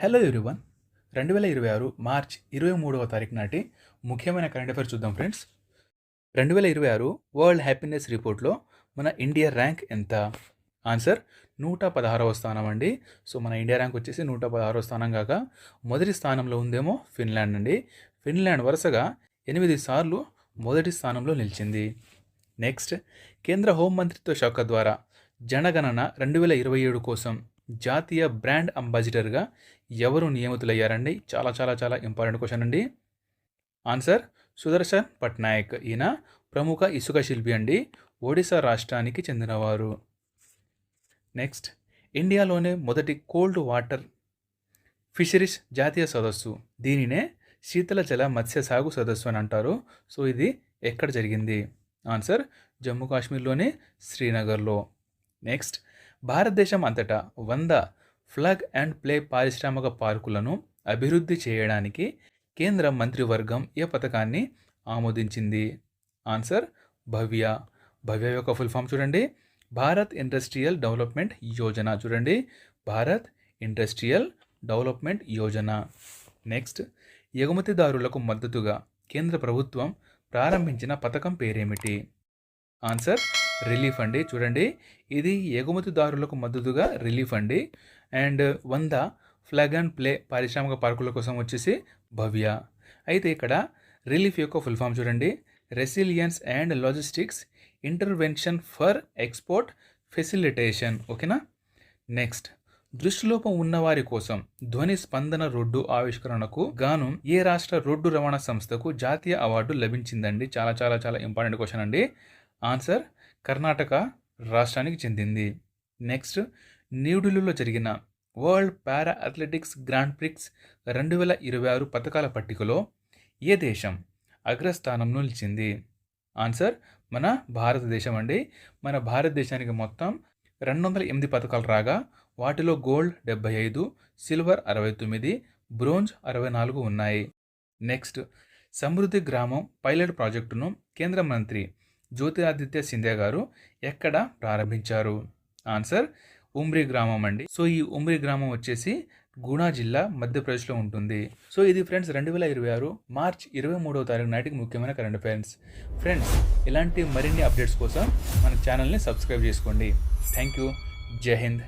Hello everyone. 2026 March 23వ తారీఖు నాటి ముఖ్యమైన కరెంట్ అఫైర్స్ చూద్దాం ఫ్రెండ్స్. 2026 వరల్డ్ హ్యాపీనెస్ రిపోర్ట్లో మన ఇండియా ర్యాంక్ ఎంత? ఆన్సర్ 116వ స్థానం అండి. సో మన ఇండియా ర్యాంక్ వచ్చేసి 116వ స్థానం కాక మొదటి స్థానంలో ఉందేమో ఫిన్లాండ్ అండి. ఫిన్లాండ్ వరుసగా 8 సార్లు మొదటి స్థానంలో నిలిచింది. నెక్స్ట్, కేంద్ర హోంమంత్రిత్వ శాఖ ద్వారా జనగణన 2027 కోసం జాతీయ బ్రాండ్ అంబాసిడర్గా ఎవరు నియమితులయ్యారండి? చాలా చాలా చాలా ఇంపార్టెంట్ క్వశ్చన్ అండి. ఆన్సర్ సుదర్శన్ పట్నాయక్. ఈయన ప్రముఖ ఇసుక శిల్పి అండి, ఒడిశా రాష్ట్రానికి చెందినవారు. నెక్స్ట్, ఇండియాలోనే మొదటి కోల్డ్ వాటర్ ఫిషరీస్ జాతీయ సదస్సు, దీనినే శీతల జల మత్స్య సాగు సదస్సు అని అంటారు. సో ఇది ఎక్కడ జరిగింది? ఆన్సర్ జమ్మూ కాశ్మీర్లోని శ్రీనగర్లో. నెక్స్ట్, భారతదేశం అంతటా 100 ప్లగ్ అండ్ ప్లే పారిశ్రామిక పార్కులను అభివృద్ధి చేయడానికి కేంద్ర మంత్రివర్గం ఏ పథకాన్ని ఆమోదించింది? ఆన్సర్ భవ్య. భవ్య యొక్క ఫుల్ ఫామ్ చూడండి, భారత్ ఇండస్ట్రియల్ డెవలప్మెంట్ యోజన. చూడండి, Bharat industrial development Yojana. Next, ఎగుమతిదారులకు మద్దతుగా కేంద్ర ప్రభుత్వం ప్రారంభించిన పథకం పేరేమిటి? ఆన్సర్ రిలీఫ్ అండి. చూడండి, ఇది ఎగుమతిదారులకు మద్దతుగా రిలీఫ్ అండి. అండ్ 100 ఫ్లాగ్ అండ్ ప్లే పారిశ్రామిక పార్కుల కోసం వచ్చేసి భవ్య. అయితే ఇక్కడ రిలీఫ్ యొక్క ఫుల్ ఫామ్ చూడండి, resilience and logistics intervention for export facilitation. ఓకేనా? నెక్స్ట్, దృష్టిలోపం ఉన్నవారి కోసం ధ్వని స్పందన రోడ్డు ఆవిష్కరణకు గాను ఏ రాష్ట్ర రోడ్డు రవాణా సంస్థకు జాతీయ అవార్డు లభించిందండి? చాలా చాలా చాలా ఇంపార్టెంట్ క్వశ్చన్ అండి. ఆన్సర్ కర్ణాటక రాష్ట్రానికి చెందింది. నెక్స్ట్, న్యూఢిల్లీలో జరిగిన వరల్డ్ పారా అథ్లెటిక్స్ గ్రాండ్ ప్రిక్స్ 2026 పథకాల పట్టికలో ఏ దేశం అగ్రస్థానంలో నిలిచింది? ఆన్సర్ మన భారతదేశం అండి. మన భారతదేశానికి మొత్తం 208 పథకాలు రాగా వాటిలో గోల్డ్ 75, సిల్వర్ 69, బ్రోంజ్ 64 ఉన్నాయి. నెక్స్ట్, సమృద్ధి గ్రామం పైలట్ ప్రాజెక్టును కేంద్ర మంత్రి జ్యోతిరాదిత్య సింధియా గారు ఎక్కడ ప్రారంభించారు? ఆన్సర్ ఉమ్రి గ్రామం అండి. సో ఈ ఉమ్రి గ్రామం వచ్చేసి గుణా జిల్లా మధ్యప్రదేశ్లో ఉంటుంది. సో ఇది ఫ్రెండ్స్ 2026 మార్చ్ 23వ తారీఖు నాటికి ముఖ్యమైన కరెంట్ అఫైర్స్. ఫ్రెండ్స్, ఇలాంటి మరిన్ని అప్డేట్స్ కోసం మన ఛానల్ని సబ్స్క్రైబ్ చేసుకోండి. Thank you. జై హింద్.